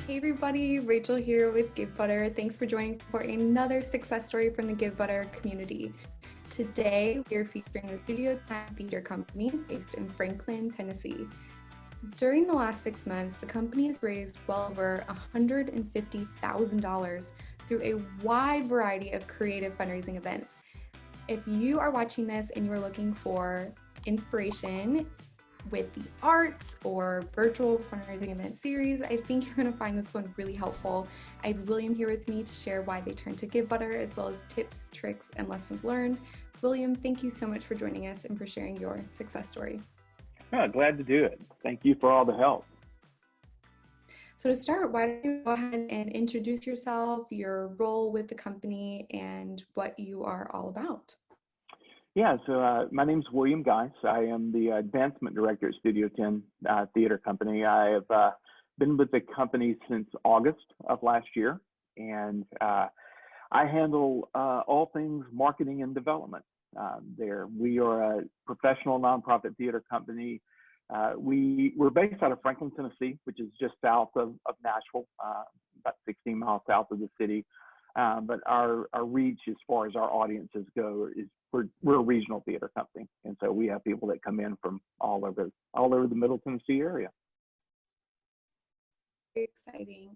Hey everybody, Rachel here with Givebutter. Thanks for joining for another success story from the Givebutter community. Today, we are featuring the Studio Tenn Theater Company based in Franklin, Tennessee. During the last 6 months, the company has raised well over $150,000 through a wide variety of creative fundraising events. If you are watching this and you are looking for inspiration with the arts or virtual fundraising event series, I think you're going to find this one really helpful. I have William here with me to share why they turned to Givebutter, as well as tips, tricks, and lessons learned. William, thank you so much for joining us and for sharing your success story. Oh, glad to do it. Thank you for all the help. So to start, why don't you go ahead and introduce yourself, your role with the company, and what you are all about? Yeah, so my name's William Geis. I am the advancement director at Studio Tenn Theater Company. I have been with the company since August of last year, and I handle all things marketing and development there. We are a professional nonprofit theater company. We're based out of Franklin, Tennessee, which is just south of Nashville, about 16 miles south of the city. But our reach as far as our audiences go is we're a regional theater company, and so we have people that come in from all over the Middle Tennessee area. Very exciting.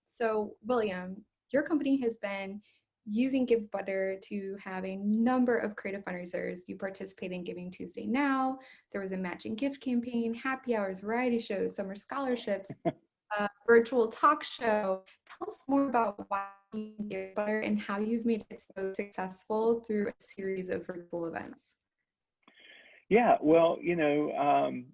So William, your company has been using Givebutter to have a number of creative fundraisers. You participate in Giving Tuesday Now. There was a matching gift campaign, happy hours, variety shows, summer scholarships, virtual talk show. Tell us more about why you Givebutter and how you've made it so successful through a series of virtual events. Yeah, well, being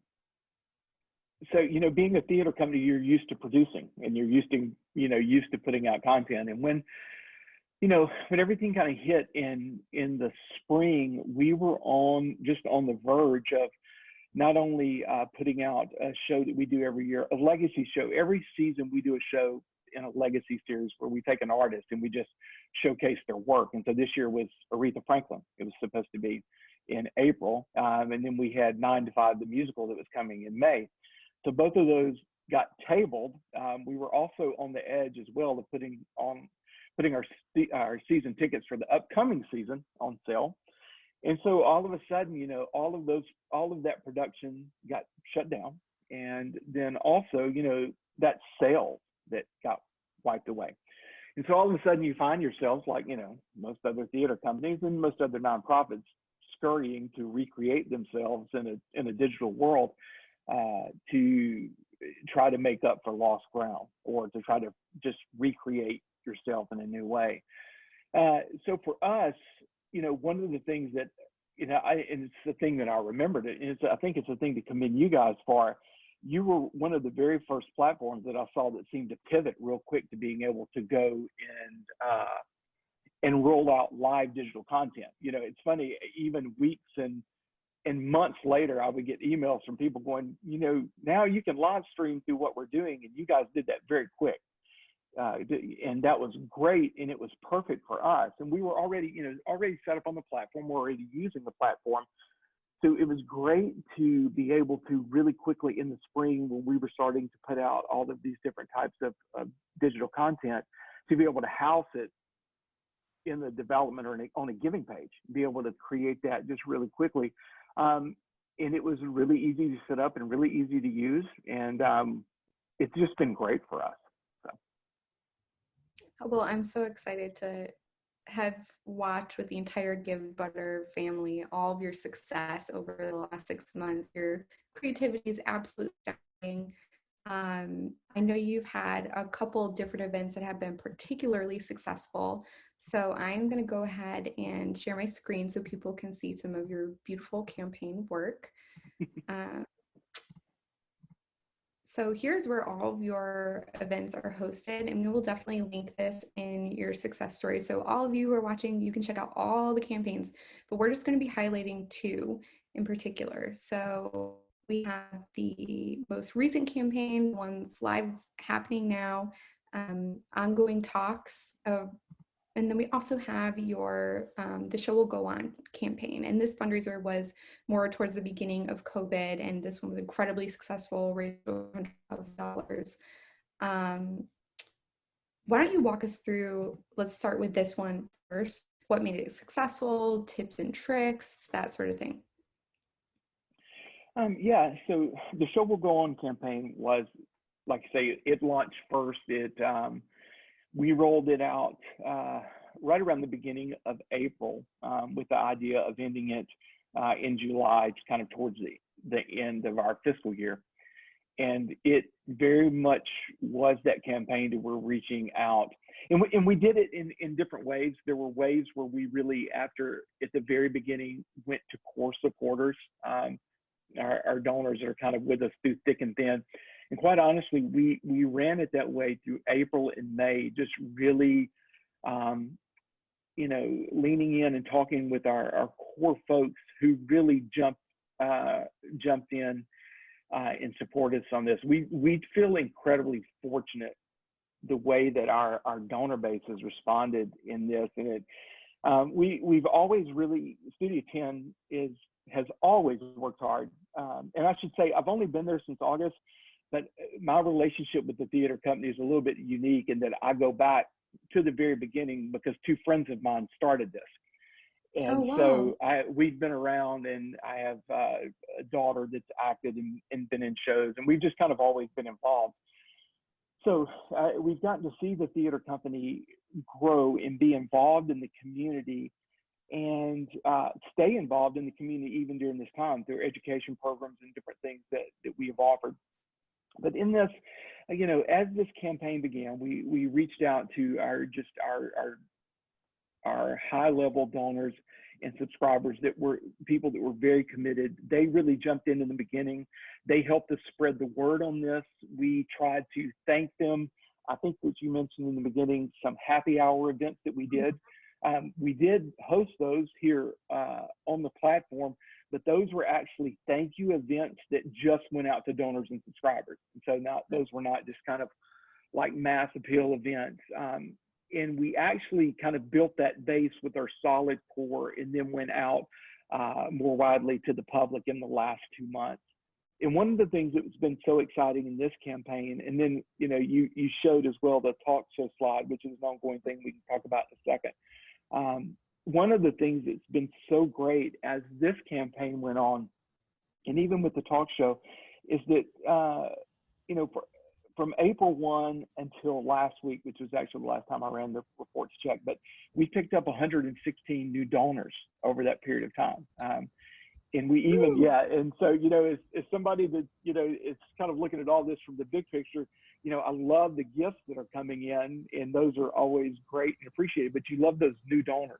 a theater company, you're used to producing, and you're used to putting out content. And when everything kind of hit in the spring, we were on the verge of not only putting out a show that we do every year, a legacy show. Every season we do a show in a legacy series where we take an artist and we just showcase their work. And so this year was Aretha Franklin. It was supposed to be in April. And then we had 9 to 5, the musical, that was coming in May. So both of those got tabled. We were also on the edge as well of putting our season tickets for the upcoming season on sale. And so all of a sudden, all of that production got shut down. And then also, that sale that got wiped away. And so all of a sudden you find yourselves, like, most other theater companies and most other nonprofits, scurrying to recreate themselves in a digital world to try to make up for lost ground, or to try to just recreate yourself in a new way. So for us, one of the things that, and it's the thing that I remembered, and I think it's a thing to commend you guys for. You were one of the very first platforms that I saw that seemed to pivot real quick to being able to go and roll out live digital content. It's funny, even weeks and months later, I would get emails from people going, now you can live stream through what we're doing, and you guys did that very quick. And that was great, and it was perfect for us. And we were already set up on the platform. We're already using the platform. So it was great to be able to really quickly in the spring, when we were starting to put out all of these different types of digital content, to be able to house it in the development or on a giving page, be able to create that just really quickly. And it was really easy to set up and really easy to use. And it's just been great for us. Well, I'm so excited to have watched with the entire Givebutter family all of your success over the last 6 months. Your creativity is absolutely stunning. I know you've had a couple different events that have been particularly successful. So I'm going to go ahead and share my screen so people can see some of your beautiful campaign work. So here's where all of your events are hosted, and we will definitely link this in your success story. So all of you who are watching, you can check out all the campaigns, but we're just going to be highlighting 2 in particular. So we have the most recent campaign, one's live happening now, ongoing talks of. And then we also have your The Show Will Go On campaign. And this fundraiser was more towards the beginning of COVID. And this one was incredibly successful, raised over $100,000. Um, why don't you walk us through, let's start with this one first. What made it successful, tips and tricks, that sort of thing. Yeah, so the Show Will Go On campaign was, like I say, it launched first. We rolled it out right around the beginning of April with the idea of ending it in July, kind of towards the end of our fiscal year. And it very much was that campaign that we're reaching out. And we did it in different ways. There were ways where we really, at the very beginning, went to core supporters, our donors that are kind of with us through thick and thin. And quite honestly, we ran it that way through April and May, just really, leaning in and talking with our core folks who really jumped in and support us on this. We feel incredibly fortunate the way that our donor base has responded in this. And we've always really, Studio Tenn has always worked hard. And I should say, I've only been there since August, but my relationship with the theater company is a little bit unique in that I go back to the very beginning because two friends of mine started this. Oh, And wow. so we've been around, and I have a daughter that's acted and been in shows, and we've just kind of always been involved. So we've gotten to see the theater company grow and be involved in the community and stay involved in the community even during this time through education programs and different things that we have offered. But in this, as this campaign began, we reached out to our high level donors and subscribers that were people that were very committed. They really jumped in the beginning. They helped us spread the word on this. We tried to thank them. I think that you mentioned in the beginning some happy hour events that we did. We did host those here on the platform, but those were actually thank you events that just went out to donors and subscribers. And so those were not just kind of like mass appeal events. And we actually kind of built that base with our solid core and then went out more widely to the public in the last 2 months. And one of the things that's been so exciting in this campaign, and then, you showed as well the talk show slide, which is an ongoing thing we can talk about in a second. One of the things that's been so great as this campaign went on, and even with the talk show, is that, from April 1 until last week, which was actually the last time I ran the reports check, but we picked up 116 new donors over that period of time. And we even, and so, as somebody that, is kind of looking at all this from the big picture, I love the gifts that are coming in, and those are always great and appreciated, but you love those new donors.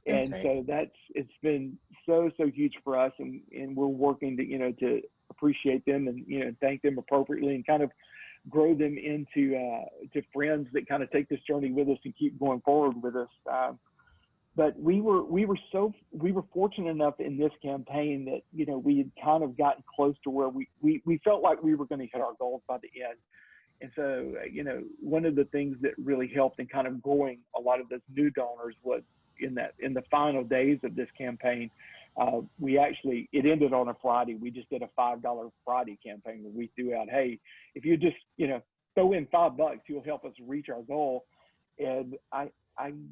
That's And right. so it's been so huge for us, and we're working to appreciate them and, thank them appropriately and kind of grow them into to friends that kind of take this journey with us and keep going forward with us. But we were fortunate enough in this campaign that, we had kind of gotten close to where we felt like we were going to hit our goals by the end. And so, one of the things that really helped in kind of growing a lot of those new donors was in the final days of this campaign, it ended on a Friday. We just did a $5 Friday campaign where we threw out, hey, if you just, throw in $5, you'll help us reach our goal. And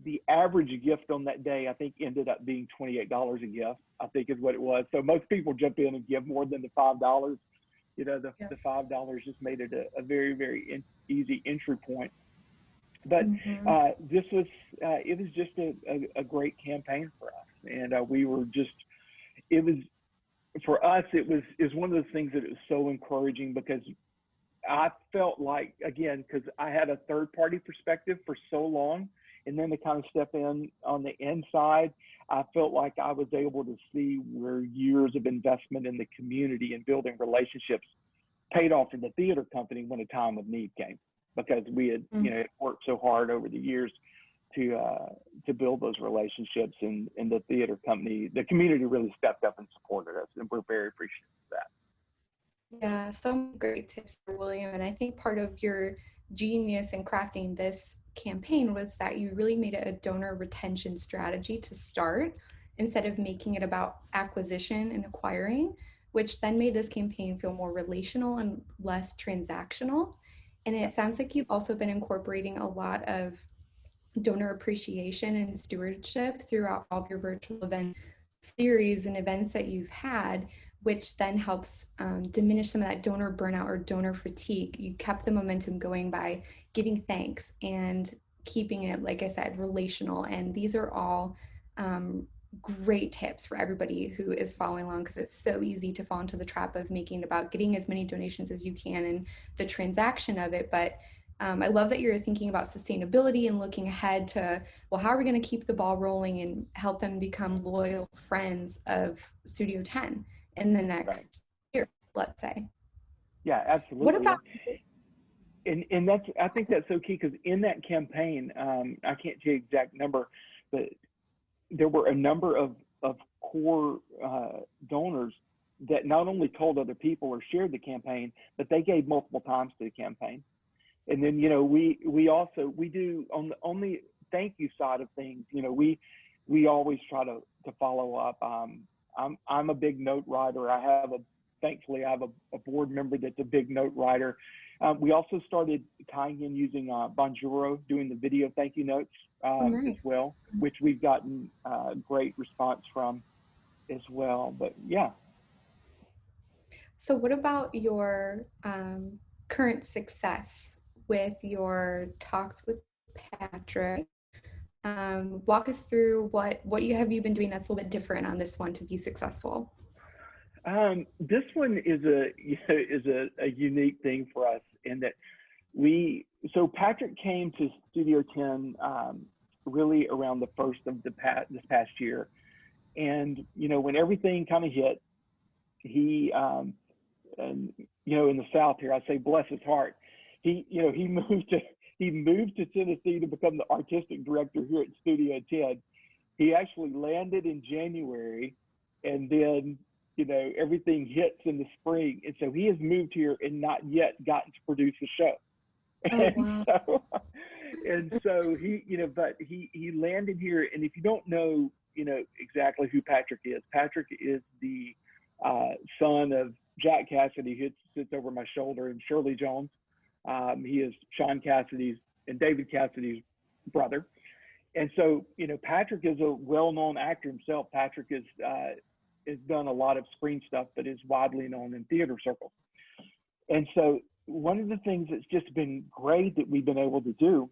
the average gift on that day, I think, ended up being $28 a gift, I think is what it was. So most people jump in and give more than the $5. The $5 just made it a very, very easy entry point. But Mm-hmm. it was just a great campaign for us. And we were just, for us, it was one of those things that it was so encouraging because I felt like, again, because I had a third party perspective for so long, and then to kind of step in on the inside, I felt like I was able to see where years of investment in the community and building relationships paid off for the theater company when a time of need came, because we had, worked so hard over the years to build those relationships, and the theater company, the community really stepped up and supported us, and we're very appreciative of that. Yeah, some great tips there, William. And I think part of your genius in crafting this campaign was that you really made it a donor retention strategy to start instead of making it about acquisition and acquiring, which then made this campaign feel more relational and less transactional. And it sounds like you've also been incorporating a lot of donor appreciation and stewardship throughout all of your virtual event series and events that you've had, which then helps diminish some of that donor burnout or donor fatigue. You kept the momentum going by giving thanks and keeping it, like I said, relational. And these are all great tips for everybody who is following along, because it's so easy to fall into the trap of making it about getting as many donations as you can and the transaction of it. But I love that you're thinking about sustainability and looking ahead to, well, how are we going to keep the ball rolling and help them become loyal friends of Studio Tenn in the Right. next year, let's say. Yeah, What absolutely. about, And that's, I think that's so key, because in that campaign, I can't tell you exact number, but there were a number of core donors that not only told other people or shared the campaign, but they gave multiple times to the campaign. And then, we also, we do on the thank you side of things, we always try to follow up. I'm a big note writer. Thankfully I have a board member that's a big note writer. We also started tying in using Bonjoro, doing the video thank you notes oh, as nice. well, which we've gotten great response from as well. But yeah. So what about your current success with your talks with Patrick? Walk us through what you been doing that's a little bit different on this one to be successful. This one is a unique thing for us in that so Patrick came to Studio Tenn really around the first of this past year, and when everything kind of hit, he and in the South here, I say bless his heart, he moved to Tennessee to become the artistic director here at Studio Tenn. He actually landed in January, and then everything hits in the spring, and so he has moved here and not yet gotten to produce the show. Oh, and wow. so and so but he landed here. And if you don't know exactly who Patrick is the son of Jack Cassidy, who sits over my shoulder, and Shirley Jones. He is Sean Cassidy's and David Cassidy's brother. And so, Patrick is a well-known actor himself. Patrick has done a lot of screen stuff, but is widely known in theater circles. And so, one of the things that's just been great that we've been able to do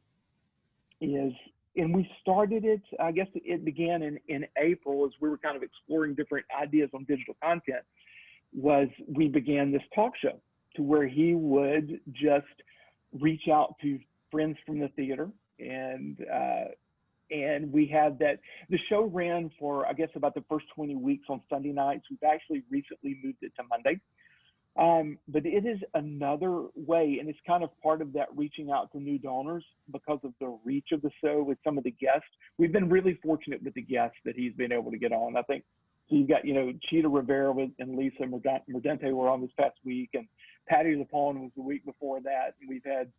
is, and we started it, I guess it began in April, as we were kind of exploring different ideas on digital content, was we began this talk show to where he would just reach out to friends from the theater. And we had that. The show ran for, I guess, about the first 20 weeks on Sunday nights. We've actually recently moved it to Monday. But it is another way, and it's kind of part of that reaching out to new donors because of the reach of the show with some of the guests. We've been really fortunate with the guests that he's been able to get on. I think so. You've got, Cheetah Rivera and Lisa Mordente were on this past week, and Patty LaPone was the week before that. And we've had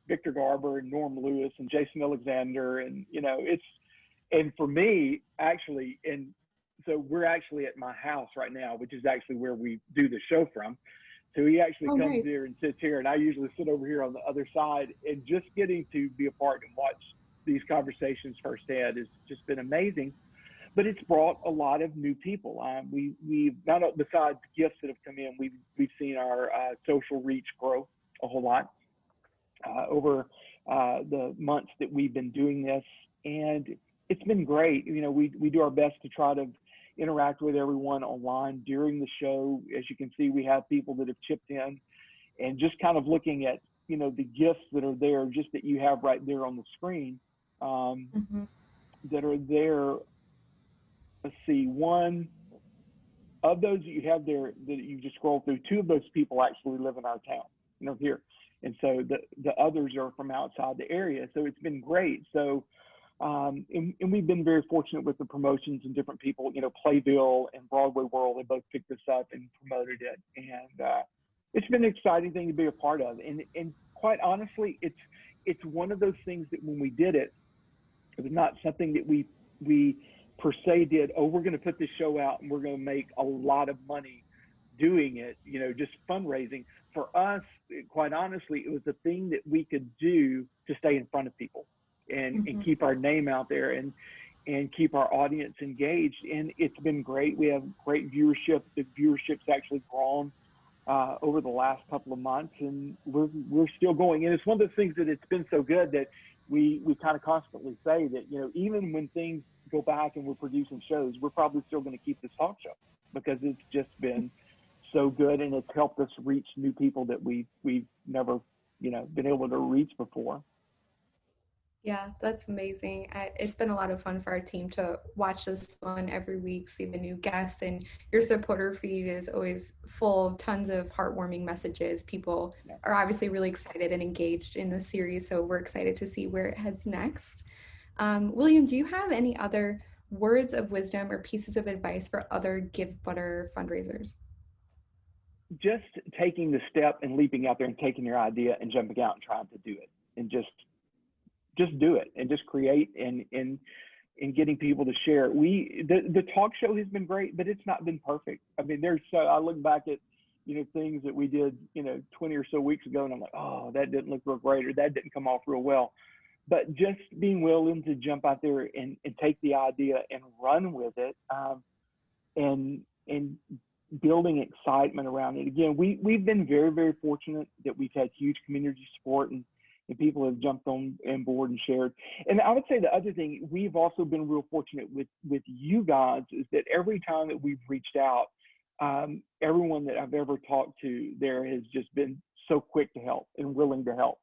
Victor Garber and Norm Lewis and Jason Alexander, and and for me actually, and so we're actually at my house right now, which is actually where we do the show from. So he actually comes Nice. here and sits here, and I usually sit over here on the other side. And just getting to be a part and watch these conversations firsthand has just been amazing. But it's brought a lot of new people. We've not, besides gifts that have come in, we've seen our social reach grow a whole lot over the months that we've been doing this, and it's been great. We do our best to try to interact with everyone online during the show. As you can see, we have people that have chipped in, and just kind of looking at the gifts that are there, just that you have right there on the screen, Mhm. that are there. Let's see, one of those that you have there that you just scroll through, two of those people actually live in our town, here. And so the others are from outside the area. So it's been great. So, and we've been very fortunate with the promotions and different people, Playbill and Broadway World, they both picked this up and promoted it. And it's been an exciting thing to be a part of. And quite honestly, it's one of those things that when we did it, it was not something that we per se did, oh, we're going to put this show out and we're going to make a lot of money doing it, just fundraising. For us, quite honestly, it was the thing that we could do to stay in front of people and Mhm. keep our name out there and keep our audience engaged. And it's been great. We have great viewership. The viewership's actually grown over the last couple of months, and we're still going. And it's one of those things that it's been so good that we kind of constantly say that even when things go back and we're producing shows, we're probably still going to keep this talk show because it's just been so good, and it's helped us reach new people that we've never been able to reach before. Yeah, that's amazing. It's been a lot of fun for our team to watch this one every week, see the new guests, and your supporter feed is always full of tons of heartwarming messages. People Yeah. are obviously really excited and engaged in the series, so we're excited to see where it heads next. William, do you have any other words of wisdom or pieces of advice for other Givebutter fundraisers? Just taking the step and leaping out there and taking your idea and jumping out and trying to do it, and just do it and just create and getting people to share. The talk show has been great, but it's not been perfect. I mean, I look back at things that we did 20 or so weeks ago, and I'm like, oh, that didn't look real great, or that didn't come off real well. But just being willing to jump out there and take the idea and run with it, and building excitement around it. Again, we've been very, very fortunate that we've had huge community support, and people have jumped on board and shared. And I would say the other thing, we've also been real fortunate with you guys, is that every time that we've reached out, everyone that I've ever talked to there has just been so quick to help and willing to help.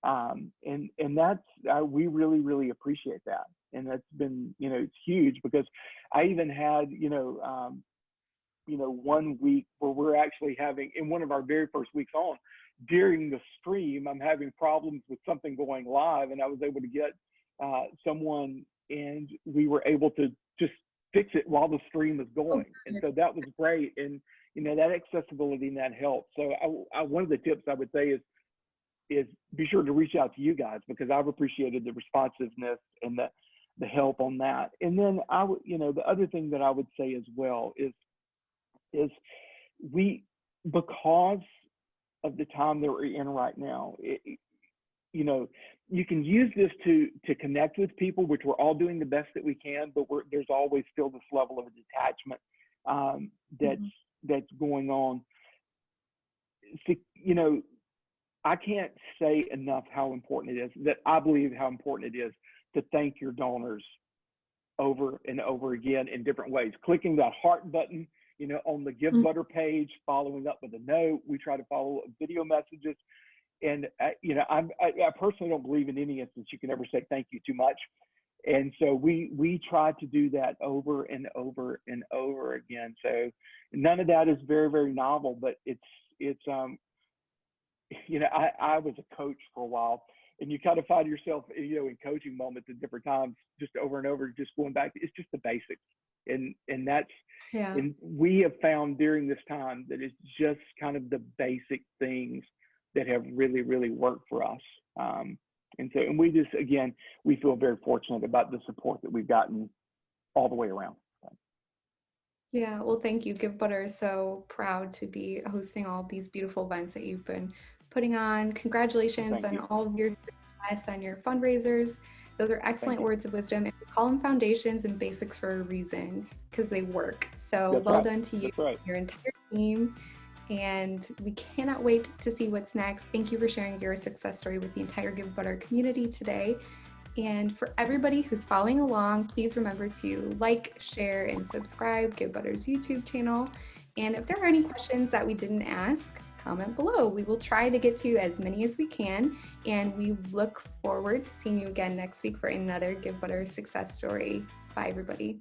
And that's, we really, really appreciate that. And that's been, it's huge, because I even had, 1 week where we're actually having, in one of our very first weeks on, during the stream, I'm having problems with something going live, and I was able to get someone, and we were able to just fix it while the stream was Oh, going. And so that was great. And, that accessibility and that help. So one of the tips I would say is be sure to reach out to you guys, because I've appreciated the responsiveness and the help on that. And then I would, the other thing that I would say as well is because of the time that we're in right now, you can use this to connect with people, which we're all doing the best that we can, but there's always still this level of detachment that's going on. So, I can't say enough how important it is, that I believe how important it is to thank your donors over and over again in different ways. Clicking that heart button, on the Givebutter page, following up with a note. We try to follow up video messages. And, I personally don't believe in any instance you can ever say thank you too much. And so we try to do that over and over and over again. So none of that is very, very novel, but it's I was a coach for a while, and you kind of find yourself, in coaching moments at different times, just over and over, just going back. It's just the basics. And that's, yeah. and we have found during this time that it's just kind of the basic things that have really, really worked for us. And we just, again, we feel very fortunate about the support that we've gotten all the way around. Yeah, well, thank you. Givebutter is so proud to be hosting all these beautiful events that you've been putting on. Congratulations Thank on you. all of your success and your fundraisers. Those are excellent words of wisdom. And we call them foundations and basics for a reason, because they work. So That's well right. done to you, That's right. your entire team. And we cannot wait to see what's next. Thank you for sharing your success story with the entire Givebutter community today. And for everybody who's following along, please remember to like, share, and subscribe Givebutter's YouTube channel. And if there are any questions that we didn't ask, comment below. We will try to get to as many as we can. And we look forward to seeing you again next week for another Givebutter success story. Bye, everybody.